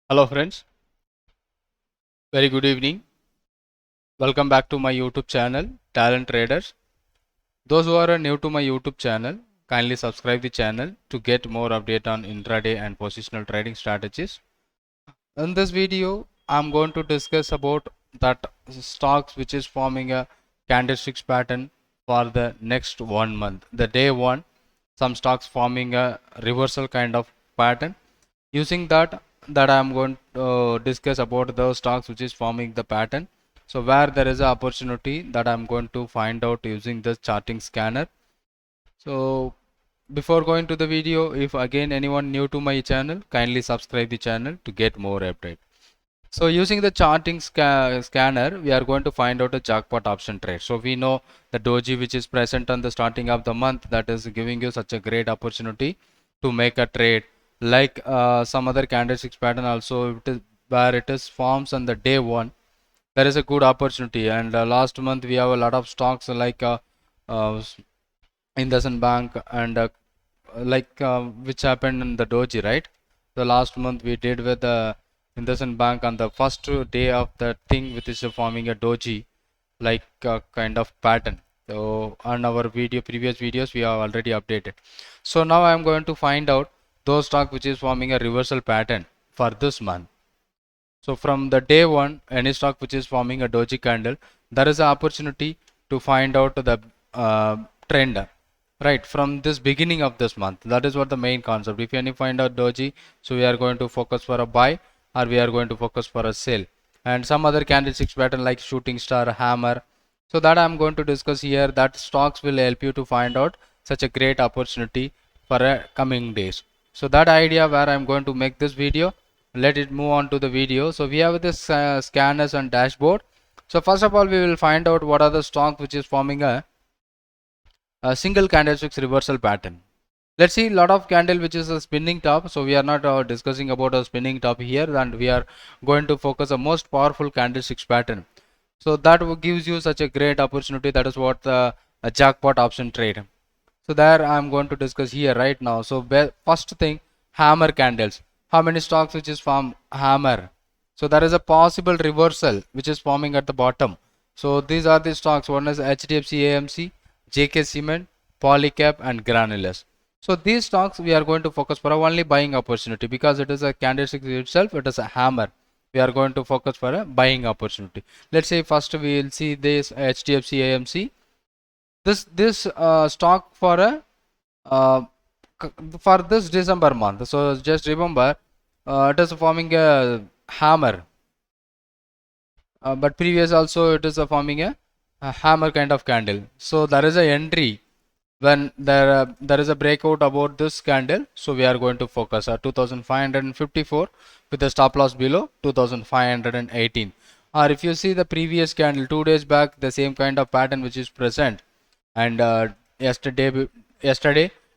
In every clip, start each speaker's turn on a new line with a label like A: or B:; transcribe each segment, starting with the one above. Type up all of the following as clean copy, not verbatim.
A: Hello friends, very good evening. Welcome back to my YouTube channel Talent Traders. Those who are new to my YouTube channel, kindly subscribe the channel to get more update on intraday and positional trading strategies. In this video, I'm going to discuss about that stocks which is forming a candlesticks pattern for the next 1 month. The day one, some stocks forming a reversal kind of pattern. Using that I'm going to discuss about those stocks which is forming the pattern. So where there is an opportunity that I'm going to find out using the charting scanner. So before going to the video, if again anyone new to my channel, kindly subscribe the channel to get more update. So using the charting scanner, we are going to find out a jackpot option trade. So we know the doji which is present on the starting of the month, that is giving you such a great opportunity to make a trade. Like some other candlesticks pattern also, it is where it is forms on the day one. There is a good opportunity. And last month we have a lot of stocks like uh, IndusInd Bank and which happened in the doji, right? The last month we did with the IndusInd Bank on the first day of the thing, which is forming a doji like kind of pattern. So on our previous videos we have already updated. So now I am going to find out those stock which is forming a reversal pattern for this month. So from the day one, any stock which is forming a doji candle, there is an opportunity to find out the trend, right, from this beginning of this month. That is what the main concept. If any find out doji, so we are going to focus for a buy or we are going to focus for a sell. And some other candlesticks pattern like shooting star, hammer. So that I am going to discuss here, that stocks will help you to find out such a great opportunity for coming days. So that idea where I am going to make this video. Let it move on to the video. So we have this scanners and dashboard. So first of all, we will find out what are the stocks which is forming a single candlesticks reversal pattern. Let's see, lot of candle which is a spinning top. So we are not discussing about a spinning top here, and we are going to focus a most powerful candlesticks pattern. So that gives you such a great opportunity. That is what the jackpot option trade. So there I am going to discuss here right now. So first thing, hammer candles. How many stocks which is form hammer? So there is a possible reversal which is forming at the bottom. So these are the stocks. One is HDFC AMC, JK Cement, Polycab and Granules. So these stocks we are going to focus for a only buying opportunity, because it is a candlestick itself, it is a hammer. We are going to focus for a buying opportunity. Let's say first we will see this HDFC AMC. This stock for a uh, for this December month. So just remember, it is forming a hammer, but previous also it is forming a hammer kind of candle. So there is a entry when there is a breakout about this candle. So we are going to focus at 2554 with the stop loss below 2518. Or if you see the previous candle 2 days back, the same kind of pattern which is present, and yesterday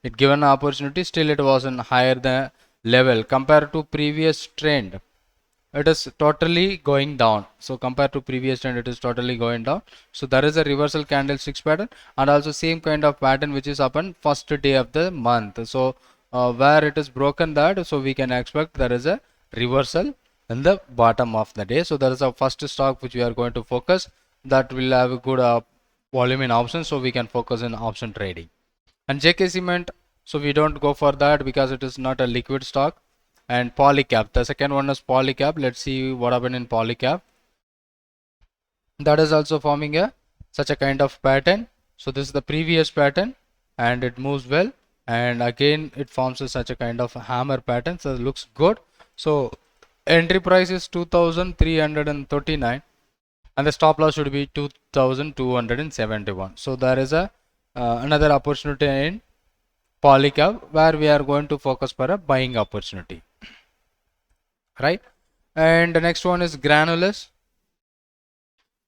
A: it given an opportunity, still it was in higher the level compared to previous trend. It is totally going down. So compared to previous trend, it is totally going down. So there is a reversal candlesticks pattern, and also same kind of pattern which is upon first day of the month. So where it is broken that, so we can expect there is a reversal in the bottom of the day. So there is a first stock which we are going to focus, that will have a good volume in options, so we can focus in option trading. And JK Cement, so we don't go for that because it is not a liquid stock. And Polycab, the second one is Polycab. Let's see what happened in Polycab. That is also forming a such a kind of pattern. So this is the previous pattern and it moves well, and again it forms such a kind of hammer pattern. So it looks good. So entry price is 2339 and the stop loss should be 2271. So there is a another opportunity in Polycab where we are going to focus for a buying opportunity, right? And the next one is Granules.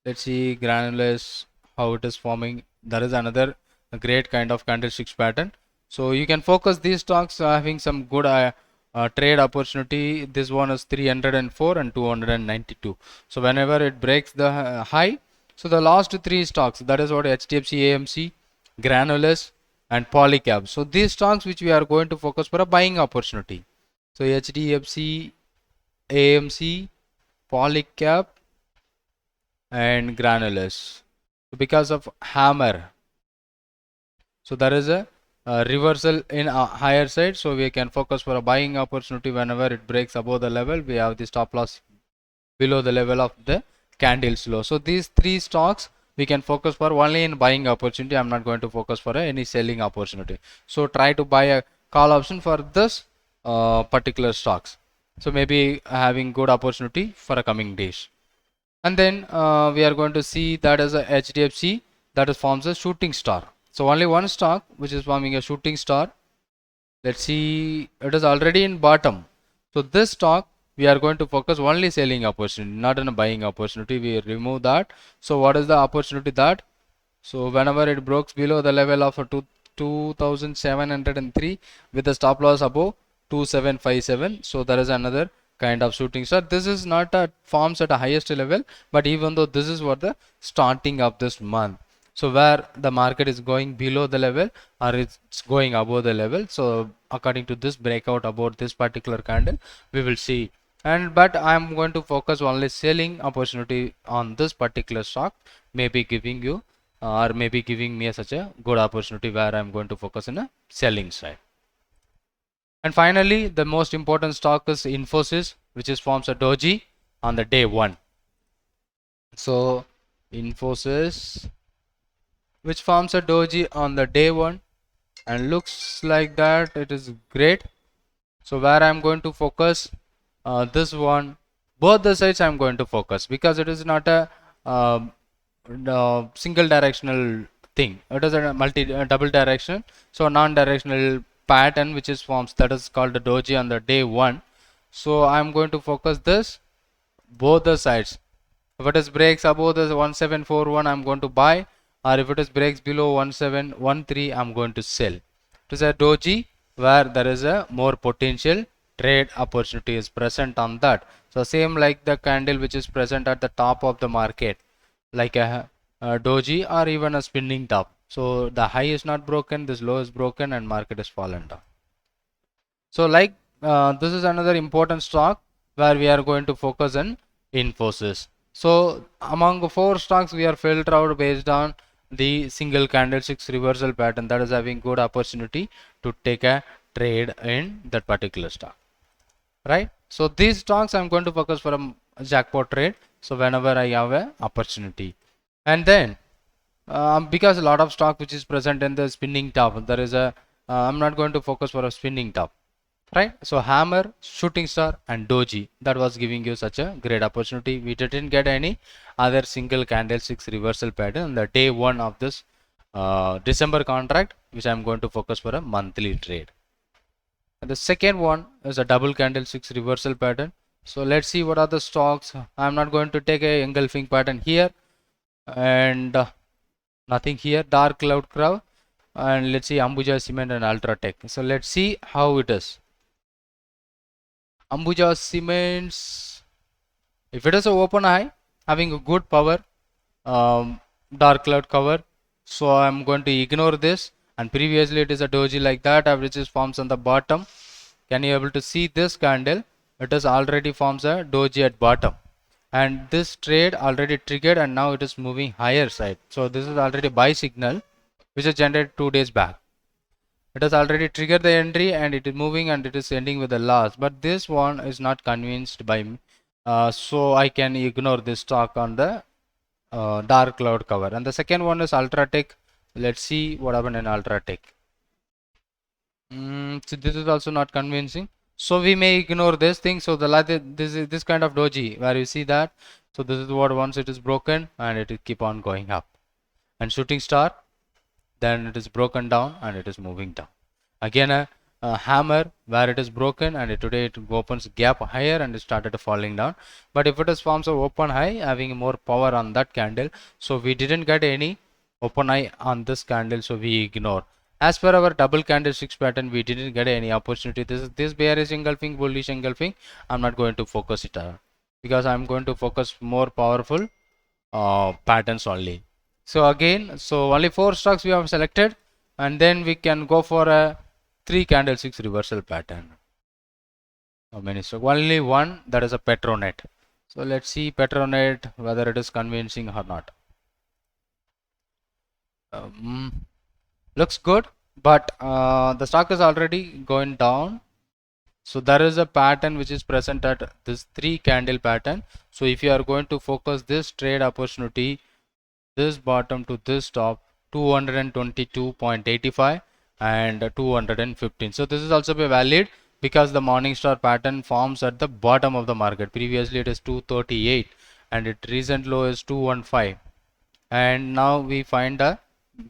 A: Let's see Granules, how it is forming. There is another great kind of candlesticks pattern. So you can focus these stocks having some good trade opportunity. This one is 304 and 292. So whenever it breaks the high, so the last three stocks, that is what HDFC AMC, Granules and Polycab. So these stocks which we are going to focus for a buying opportunity. So HDFC AMC, Polycap, and Granules. Because of hammer, so there is a reversal in a higher side, so we can focus for a buying opportunity whenever it breaks above the level. We have the stop loss below the level of the candles low. So these three stocks we can focus for only in buying opportunity. I'm not going to focus for any selling opportunity. So try to buy a call option for this particular stocks. So maybe having good opportunity for a coming days. And then we are going to see that as a HDFC that is forms a shooting star. So only one stock which is forming a shooting star. Let's see, it is already in bottom. So this stock we are going to focus only selling opportunity, not on a buying opportunity. We remove that. So what is the opportunity that? So whenever it breaks below the level of 2703 with the stop loss above 2757, so there is another kind of shooting star. This is not a forms at a highest level, but even though this is what the starting of this month, so where the market is going below the level or it's going above the level, so according to this breakout about this particular candle we will see. And but I am going to focus only selling opportunity on this particular stock, maybe giving you or maybe giving me such a good opportunity where I'm going to focus in a selling side. And finally, the most important stock is Infosys, which is forms a doji on the day one. So Infosys, which forms a doji on the day one, and looks like that it is great. So where I'm going to focus this one, both the sides I'm going to focus because it is not a single directional thing. It is a double direction. So non-directional pattern which is forms that is called the doji on the day one. So I'm going to focus this both the sides. If it is breaks above the 1741 I'm going to buy, or if it is breaks below 1713 I'm going to sell. It is a doji where there is a more potential trade opportunity is present on that. So same like the candle which is present at the top of the market, like a doji or even a spinning top. So the high is not broken, this low is broken, and market is fallen down. So like this is another important stock where we are going to focus on Infosys. So among four stocks we are filtered out based on the single candlesticks reversal pattern that is having good opportunity to take a trade in that particular stock, right? So these stocks I'm going to focus for a jackpot trade. So whenever I have a opportunity, and then because a lot of stock which is present in the spinning top, there is a I'm not going to focus for a spinning top, right? So hammer, shooting star, and doji, that was giving you such a great opportunity. We didn't get any other single candlesticks reversal pattern on the day one of this December contract, which I'm going to focus for a monthly trade. And the second one is a double candlesticks reversal pattern. So let's see what are the stocks. I'm not going to take a engulfing pattern here, and nothing here, dark cloud curve, and let's see Ambuja Cement and Ultratech. So let's see how it is. Ambuja Cements, if it is an open high having a good power, dark cloud cover, so I'm going to ignore this. And previously it is a doji like that, averages forms on the bottom. Can you able to see this candle? It is already forms a doji at bottom, and this trade already triggered, and now it is moving higher side. So this is already buy signal which is generated 2 days back. It has already triggered the entry and it is moving and it is ending with a loss, but this one is not convinced by me, so I can ignore this stock on the dark cloud cover. And the second one is Ultratech. Let's see what happened in Ultratech. So this is also not convincing, so we may ignore this thing. So this is this kind of doji where you see that. So this is what once it is broken and it will keep on going up. And shooting star, then it is broken down and it is moving down. Again a hammer where it is broken, and today it opens gap higher and it started falling down. But if it is forms of open high having more power on that candle, so we didn't get any open high on this candle, so we ignore. As per our double candlesticks pattern, we didn't get any opportunity. This bearish engulfing, bullish engulfing, I'm not going to focus it on, because I'm going to focus more powerful patterns only. So again, so only 4 stocks we have selected, and then we can go for a 3 candlesticks reversal pattern. How many stock? Only one, that is a Petronet. So let's see Petronet whether it is convincing or not. Looks good, but the stock is already going down. So there is a pattern which is present at this 3 candle pattern. So if you are going to focus this trade opportunity, this bottom to this top, 222.85 and 215. So this is also be valid because the Morningstar pattern forms at the bottom of the market. Previously it is 238 and its recent low is 215. And now we find a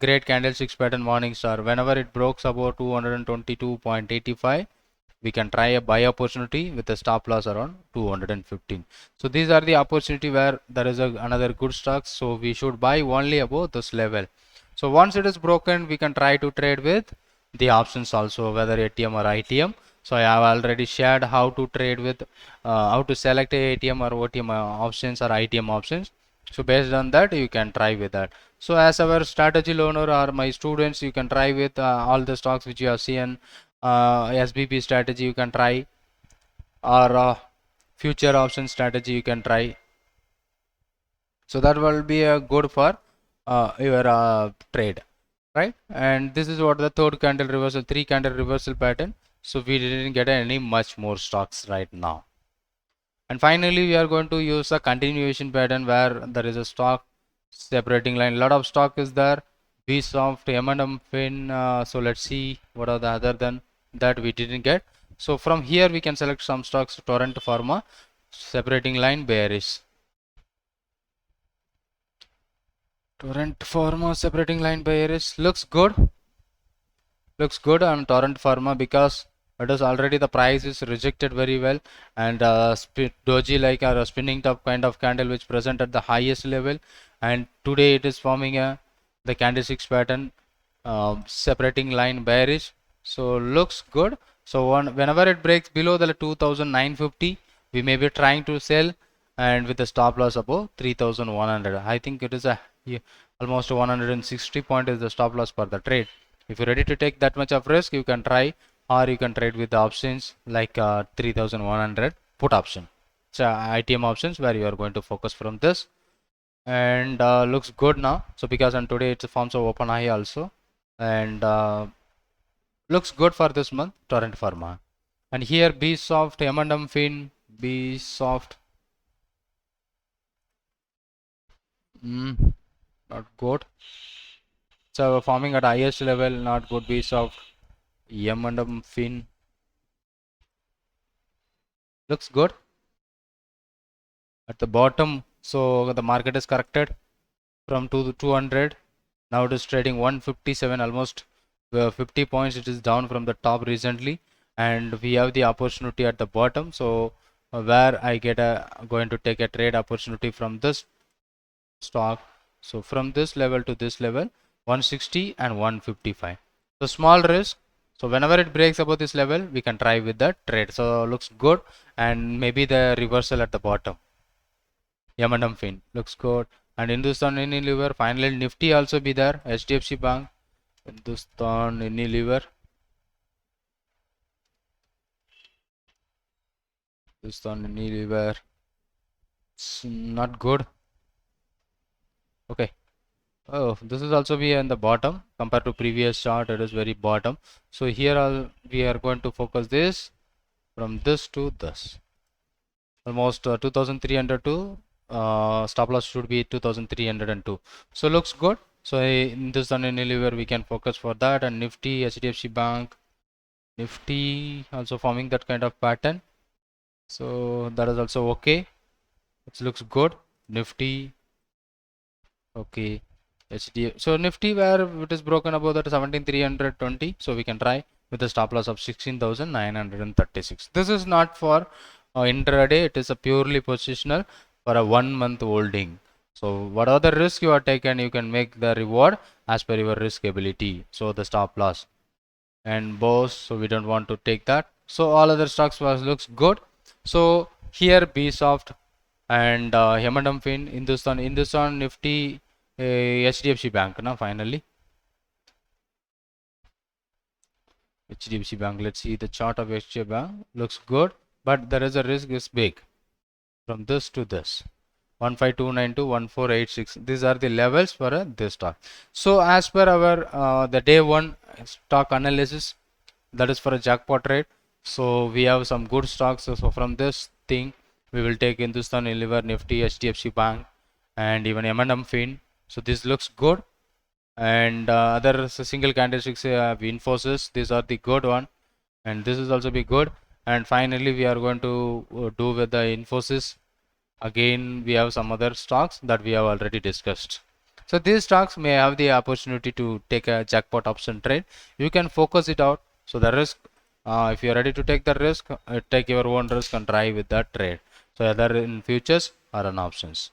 A: great candlesticks pattern Morningstar. Whenever it breaks above 222.85, we can try a buy opportunity with a stop loss around 215. So these are the opportunity where there is another good stocks, so we should buy only above this level. So once it is broken, we can try to trade with the options also, whether ATM or ITM. So I have already shared how to trade with how to select a ATM or OTM options or ITM options. So based on that you can try with that. So as our strategy learner or my students, you can try with all the stocks which you have seen. SBP strategy you can try, or future option strategy you can try. So that will be a good for your trade, right? And this is what the third candle reversal, 3 candle reversal pattern. So we didn't get any much more stocks right now. And finally we are going to use a continuation pattern where there is a stock separating line. A lot of stock is there, Bsoft, M&M, Fin. So let's see what are the other than that we didn't get. So from here we can select some stocks. Torrent Pharma, separating line bearish. Torrent Pharma separating line bearish looks good. Looks good on Torrent Pharma because it is already the price is rejected very well, and doji like a spinning top kind of candle which present at the highest level, and today it is forming a the candlesticks pattern separating line bearish. So looks good. So whenever it breaks below the 2950, we may be trying to sell, and with the stop loss above 3100. I think it is a almost 160 point is the stop loss for the trade. If you're ready to take that much of risk, you can try, or you can trade with the options like 3100 put option. So ITM options where you are going to focus from this, and looks good now. So because on today it forms of open high also, and looks good for this month. Torrent Pharma, and here Bsoft, M&M Fin, Bsoft, not good. So forming at highest level, not good. Bsoft, M&M Fin looks good at the bottom. So the market is corrected from 200. Now it is trading 157, almost 50 points. It is down from the top recently, and we have the opportunity at the bottom. So where I get going to take a trade opportunity from this stock. So from this level to this level, 160 and 155. So small risk. So whenever it breaks above this level, we can try with the trade. So looks good, and maybe the reversal at the bottom. M&M Fin looks good, and Hindustan Unilever. Finally Nifty also be there. HDFC Bank, Hindustan Unilever, Hindustan Unilever. It's not good. Okay. Oh, this is also be in the bottom compared to previous chart. It is very bottom. So here we are going to focus this from this to this. Almost 2300 to stop loss should be 2302. So looks good. So in this Unilever we can focus for that, and Nifty, HDFC Bank, Nifty also forming that kind of pattern. So that is also okay. It looks good. Nifty, okay. HDFC. So Nifty where it is broken above that 17320. So we can try with a stop loss of 16,936. This is not for intraday. It is a purely positional for a 1 month holding. So whatever the risk you are taken, you can make the reward as per your risk ability. So the stop loss and BOS, so we don't want to take that. So all other stocks looks good. So here Bsoft and M&M Fin, Hindustan Nifty, HDFC Bank now finally. HDFC Bank, let's see the chart of HDFC Bank. Looks good, but there is a risk is big from this to this. 15292 to 1486, these are the levels for this stock. So as per our the day one stock analysis, that is for a jackpot trade. So we have some good stocks. So from this thing we will take Hindustan Unilever, Nifty, HDFC Bank, and even M&M Fin. So this looks good. And other single candlesticks, Infosys, these are the good one, and this is also be good. And finally we are going to do with the Infosys. Again we have some other stocks that we have already discussed. So these stocks may have the opportunity to take a jackpot option trade. You can focus it out. So the risk, if you are ready to take the risk, take your own risk and try with that trade. So either in futures or in options.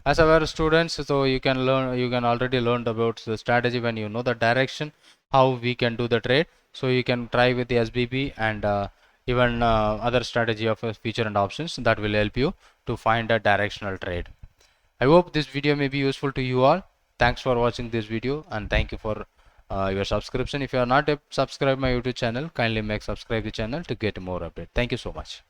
A: As our students, so you can learn, you can already learned about the strategy when you know the direction, how we can do the trade. So you can try with the SBB and even other strategy of future and options that will help you to find a directional trade. I hope this video may be useful to you all. Thanks for watching this video, and thank you for your subscription. If you are not subscribed my YouTube channel, kindly make subscribe the channel to get more update. Thank you so much.